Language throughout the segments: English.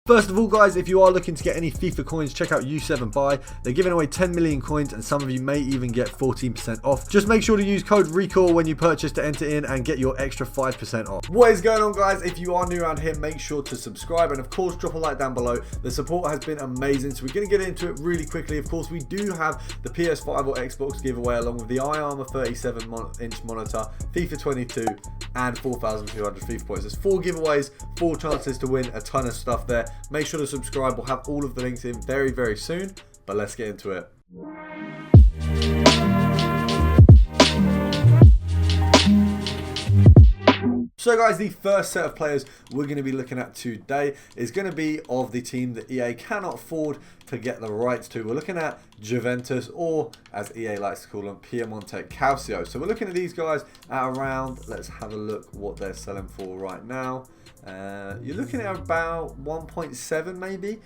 First of all, guys, if you are looking to get any FIFA coins, check out U7 Buy. They're giving away 10 million coins and some of you may even get 14% off. Just make sure to use code RECALL when you purchase to enter in and get your extra 5% off. What is going on, guys? If you are new around here, make sure to subscribe and of course drop a like down below. The support has been amazing, so we're going to get into it really quickly. Of course, we do have the PS5 or Xbox giveaway along with the iArmor 37-inch monitor, FIFA 22 and 4,200 FIFA points. There's 4 giveaways, 4 chances to win a ton of stuff there. Make sure to subscribe. We'll have all of the links in very, very soon. But let's get into it. So guys, the first set of players we're going to be looking at today is going to be of the team that EA cannot afford to get the rights to. We're looking at Juventus, or as EA likes to call them, Piemonte Calcio. So we're looking at these guys at around, let's have a look what they're selling for right now. You're looking at about 1.7 maybe,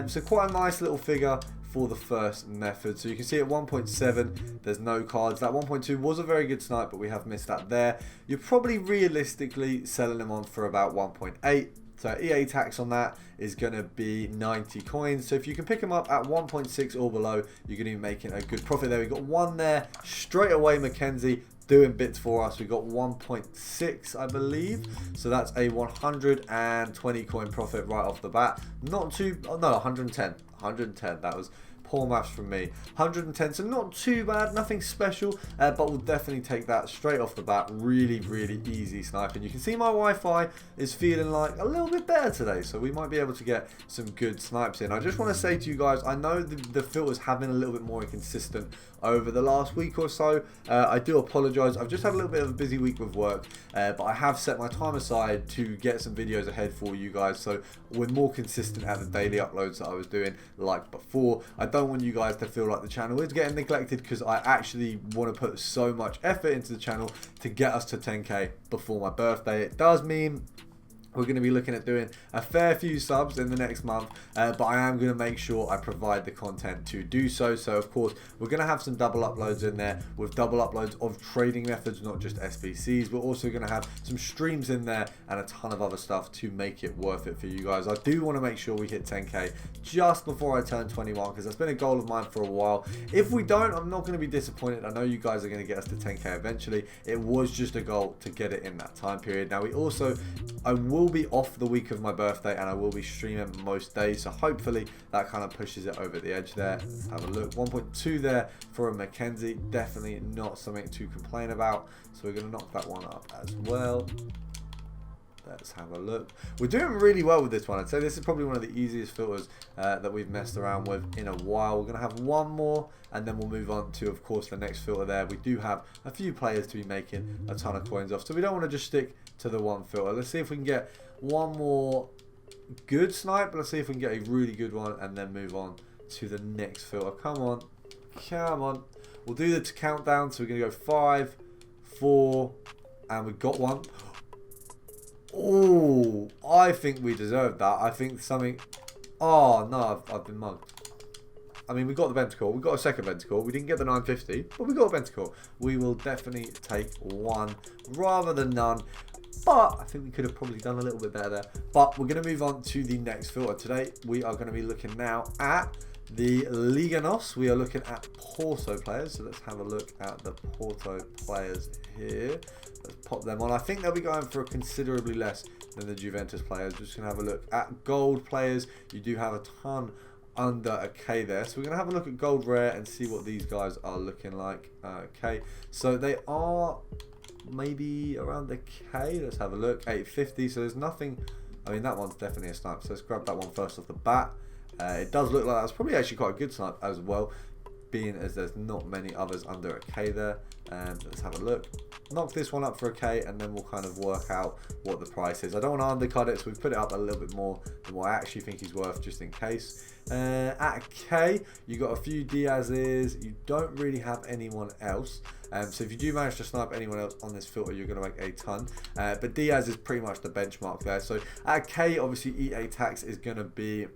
so quite a nice little figure for the first method. So you can see at 1.7 there's no cards. That 1.2 was a very good snipe, but we have missed that there. You're probably realistically selling them on for about 1.8. So EA tax on that is going to be 90 coins. So if you can pick them up at 1.6 or below, you're going to be making a good profit there. We've got one there straight away, Mackenzie, doing bits for us. We got 1.6, I believe, so that's a 120 coin profit right off the bat. Not too, oh no, 110, that was poor maths from me. 110, so not too bad, nothing special, but we'll definitely take that straight off the bat. Really, really easy sniping. You can see my Wi-Fi is feeling like a little bit better today, so we might be able to get some good snipes in. I just want to say to you guys, I know the filters have been a little bit more inconsistent over the last week or so. I do apologise. I've just had a little bit of a busy week with work, but I have set my time aside to get some videos ahead for you guys, so we're more consistent at the daily uploads that I was doing like before. I don't want you guys to feel like the channel is getting neglected, because I actually want to put so much effort into the channel to get us to 10k before my birthday. It does mean we're going to be looking at doing a fair few subs in the next month, but I am going to make sure I provide the content to do so. So of course, we're going to have some double uploads in there with double uploads of trading methods, not just SBCs. We're also going to have some streams in there and a ton of other stuff to make it worth it for you guys. I do want to make sure we hit 10k just before I turn 21, because that's been a goal of mine for a while. If we don't, I'm not going to be disappointed. I know you guys are going to get us to 10k eventually. It was just a goal to get it in that time period. Now I will be off the week of my birthday and I will be streaming most days, so hopefully that kind of pushes it over the edge there. Let's have a look. 1.2 there for a Mackenzie, definitely not something to complain about, so we're going to knock that one up as well. Let's have a look. We're doing really well with this one. I'd say this is probably one of the easiest filters that we've messed around with in a while. We're going to have one more and then we'll move on to, of course, the next filter there. We do have a few players to be making a ton of coins off, so we don't want to just stick to the one filter. Let's see if we can get one more good snipe. Let's see if we can get a really good one and then move on to the next filter. Come on. Come on. We'll do the countdown. So we're going to go 5, 4, and we've got one. Oh, I think we deserved that. I think something... Oh, no, I've been mugged. I mean, we got the Ventacle. We got a second Ventacle. We didn't get the 950, but we got a Ventacle. We will definitely take one rather than none. But I think we could have probably done a little bit better there. But we're going to move on to the next filter. Today, we are going to be looking now at the Liga NOS. We are looking at Porto players. So let's have a look at the Porto players here. Let's pop them on. I think they'll be going for considerably less than the Juventus players. Just going to have a look at gold players. You do have a ton under a K there. So we're going to have a look at gold rare and see what these guys are looking like. Okay, so they are maybe around the K. Let's have a look. 850. So there's nothing. I mean, that one's definitely a snipe. So let's grab that one first off the bat. It does look like that's probably actually quite a good snipe as well, being as there's not many others under a K there. Let's have a look. Knock this one up for a K and then we'll kind of work out what the price is. I don't want to undercut it, so we've put it up a little bit more than what I actually think he's worth, just in case. At a K, you got a few Diaz's. You don't really have anyone else. So if you do manage to snipe anyone else on this filter, you're going to make a ton. But Diaz is pretty much the benchmark there. So at a K, obviously EA tax is going to be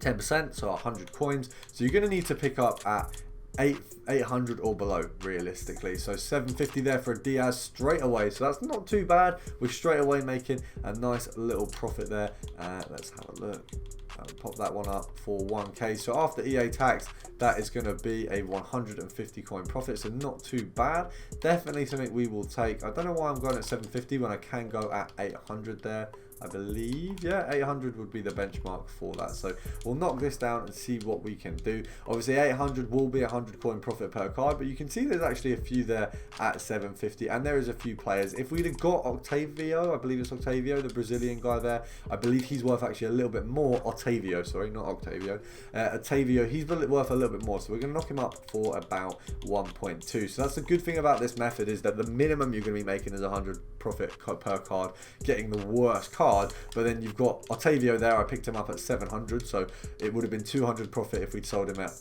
10%, so 100 coins. So you're going to need to pick up at 800 or below realistically. So 750 there for a Diaz straight away, so that's not too bad. We're straight away making a nice little profit there. Let's have a look. I'll pop that one up for 1k. So after EA tax, that is going to be a 150 coin profit, so not too bad. Definitely something we will take. I don't know why I'm going at 750 when I can go at 800 there. I believe, yeah, 800 would be the benchmark for that. So we'll knock this down and see what we can do. Obviously 800 will be 100 coin profit per card, but you can see there's actually a few there at 750, and there is a few players. If we'd have got Octavio, I believe it's Octavio, the Brazilian guy there, I believe he's worth actually a little bit more. Octavio, sorry, not Octavio. Octavio, he's worth a little bit more, so we're going to knock him up for about 1.2. So that's the good thing about this method, is that the minimum you're going to be making is 100 profit per card, getting the worst card. But then you've got Octavio there. I picked him up at 700, so it would have been 200 profit if we'd sold him at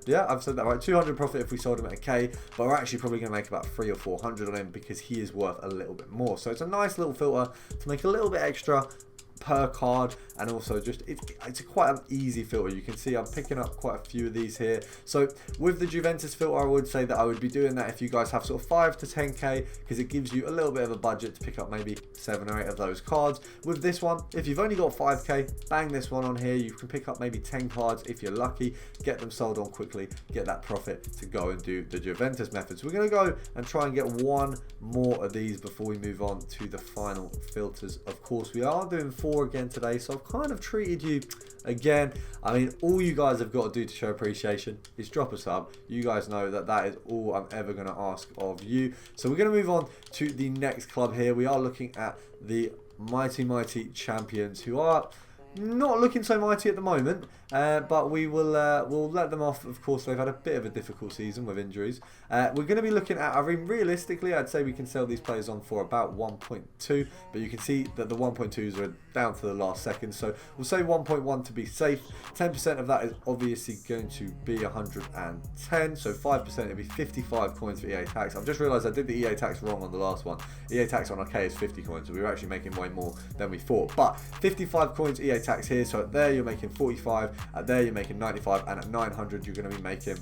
yeah, I've said that right, 200 profit if we sold him at a K, but we're actually probably going to make about 300 or 400 on him because he is worth a little bit more. So it's a nice little filter to make a little bit extra per card, and also just it's quite an easy filter. You can see I'm picking up quite a few of these here. So with the Juventus filter, I would say that I would be doing that if you guys have sort of 5 to 10k, because it gives you a little bit of a budget to pick up maybe 7 or 8 of those cards. With this one, if you've only got 5k, bang this one on here. You can pick up maybe 10 cards if you're lucky, get them sold on quickly, get that profit to go and do the Juventus method. So we're going to go and try and get one more of these before we move on to the final filters. Of course, we are doing 4 again today, so I've kind of treated you again. I mean, all you guys have got to do to show appreciation is drop a sub. You guys know that that is all I'm ever going to ask of you. So we're going to move on to the next club here. We are looking at the mighty champions, who are not looking so mighty at the moment, but we'll let them off. Of course, they've had a bit of a difficult season with injuries. We're going to be looking at, I mean, realistically, I'd say we can sell these players on for about 1.2, but you can see that the 1.2s are down to the last second, so we'll say 1.1 to be safe. 10% of that is obviously going to be 110, so 5% it'll be 55 coins for EA tax. I've just realised I did the EA tax wrong on the last one. EA tax on OK is 50 coins, so we were actually making way more than we thought, but 55 coins EA tax here. So at there you're making 45, at there you're making 95, and at 900 you're going to be making,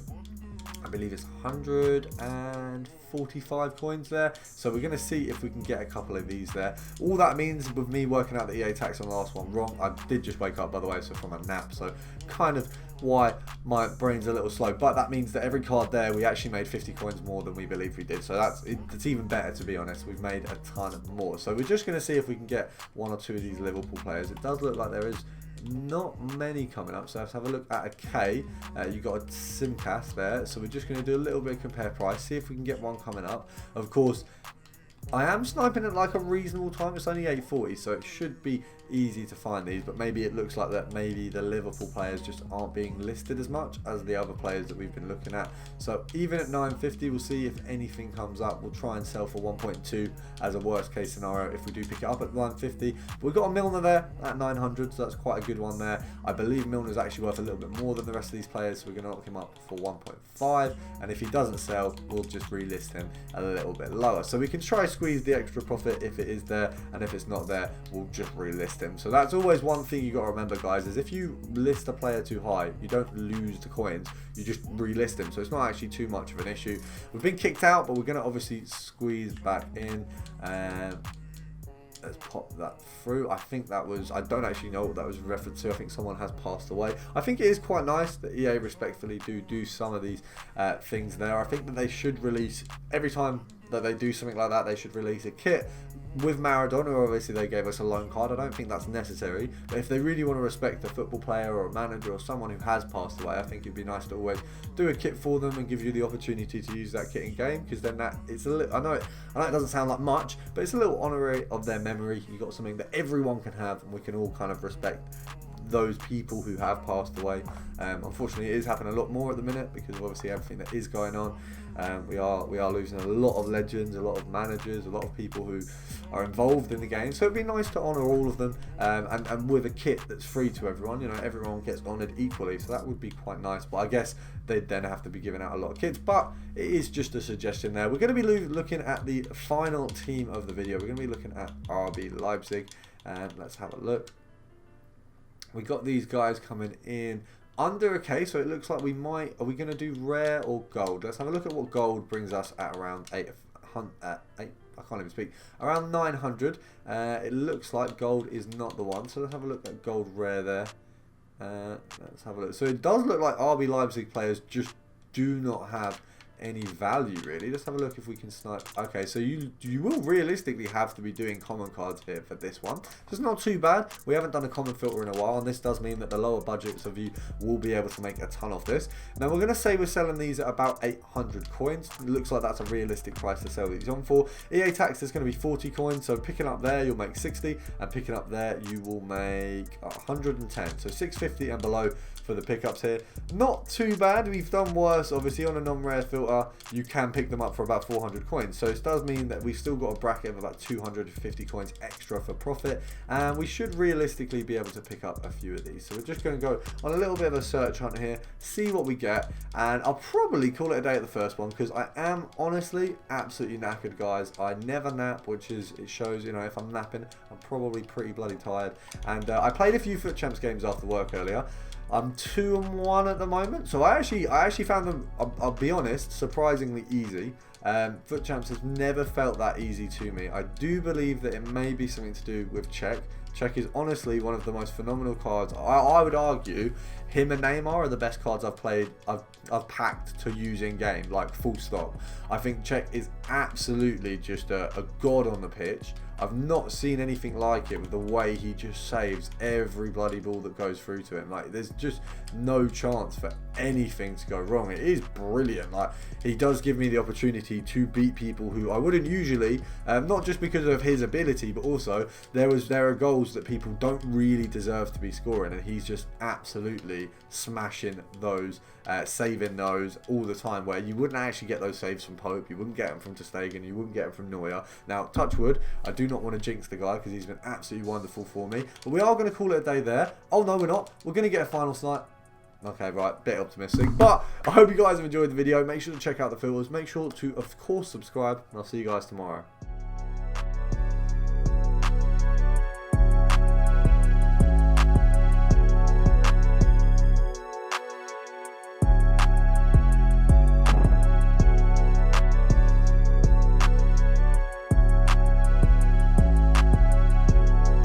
I believe it's 145 coins there. So we're going to see if we can get a couple of these there. All that means, with me working out the EA tax on the last one wrong, I did just wake up, by the way, so from a nap, so kind of why my brain's a little slow, but that means that every card there we actually made 50 coins more than we believe we did, so it's even better, to be honest. We've made a ton more, so we're just going to see if we can get 1 or 2 of these Liverpool players. It does look like there is not many coming up, so let's have a look at a K. You got a Simcast there, so we're just going to do a little bit of compare price, see if we can get one coming up. Of course, I am sniping at like a reasonable time. It's only 8:40, so it should be easy to find these, but maybe it looks like that maybe the Liverpool players just aren't being listed as much as the other players that we've been looking at. So even at 950, we'll see if anything comes up. We'll try and sell for 1.2 as a worst case scenario if we do pick it up at 950. But we've got a Milner there at 900, so that's quite a good one there. I believe Milner's actually worth a little bit more than the rest of these players, so we're going to knock him up for 1.5, and if he doesn't sell, we'll just relist him a little bit lower. So we can try squeeze the extra profit if it is there, and if it's not there, we'll just relist him. So that's always one thing you got to remember, guys, is if you list a player too high, you don't lose the coins, you just relist him. So it's not actually too much of an issue. We've been kicked out, but we're going to obviously squeeze back in. Let's pop that through. I think that was, I don't actually know what that was referred to. I think someone has passed away. I think it is quite nice that EA respectfully do some of these things there. I think that they should release, every time that they do something like that, they should release a kit. With Maradona, obviously they gave us a loan card. I don't think that's necessary, but if they really want to respect a football player or a manager or someone who has passed away, I think it'd be nice to always do a kit for them and give you the opportunity to use that kit in game, because then that, it's a little, I know it doesn't sound like much, but it's a little honorary of their memory. You got something that everyone can have, and we can all kind of respect those people who have passed away. Unfortunately, it is happening a lot more at the minute because of obviously everything that is going on. We are losing a lot of legends, a lot of managers, a lot of people who are involved in the game. So it'd be nice to honour all of them, and with a kit that's free to everyone. You know, everyone gets honoured equally, so that would be quite nice. But I guess they'd then have to be giving out a lot of kits. But it is just a suggestion there. We're going to be looking at the final team of the video. We're going to be looking at RB Leipzig, and let's have a look. We got these guys coming in under a K, so it looks like we might, are we going to do rare or gold? Let's have a look at what gold brings us at around 800, I can't even speak, around 900. It looks like gold is not the one, so let's have a look at gold rare there. Let's have a look. So it does look like RB Leipzig players just do not have any value really. Let's have a look if we can snipe. Okay, so you will realistically have to be doing common cards here for this one. So it's not too bad. We haven't done a common filter in a while, and this does mean that the lower budgets of you will be able to make a ton off this. Now we're going to say we're selling these at about 800 coins. It looks like that's a realistic price to sell these on for. EA tax is going to be 40 coins, so picking up there you'll make 60, and picking up there you will make 110. So 650 and below for the pickups here. Not too bad. We've done worse. Obviously on a non-rare filter you can pick them up for about 400 coins, so it does mean that we've still got a bracket of about 250 coins extra for profit, and we should realistically be able to pick up a few of these. So we're just going to go on a little bit of a search hunt here, see what we get, and I'll probably call it a day at the first one because I am honestly absolutely knackered, guys. I never nap, which is, it shows, you know, if I'm napping I'm probably pretty bloody tired. And I played a few Foot Champs games after work earlier. I'm 2-1 at the moment, so I actually found them, I'll be honest, surprisingly easy. Foot Champs has never felt that easy to me. I do believe that it may be something to do with Czech. Czech is honestly one of the most phenomenal cards. I would argue him and Neymar are the best cards I've played, I've packed to use in game, like full stop. I think Czech is absolutely just a god on the pitch. I've not seen anything like it with the way he just saves every bloody ball that goes through to him. Like, there's just no chance for anything to go wrong. It is brilliant. Like, he does give me the opportunity to beat people who I wouldn't usually, not just because of his ability, but also there are goals that people don't really deserve to be scoring, and he's just absolutely smashing those, saving those all the time, where you wouldn't actually get those saves from Pope, you wouldn't get them from Ter Stegen, you wouldn't get them from Neuer. Now, touch wood, I do not want to jinx the guy because he's been absolutely wonderful for me, but we are going to call it a day there. Oh no, we're not. We're going to get a final snipe. Okay, right, bit optimistic, but I hope you guys have enjoyed the video. Make sure to check out the filters, make sure to of course subscribe, and I'll see you guys tomorrow.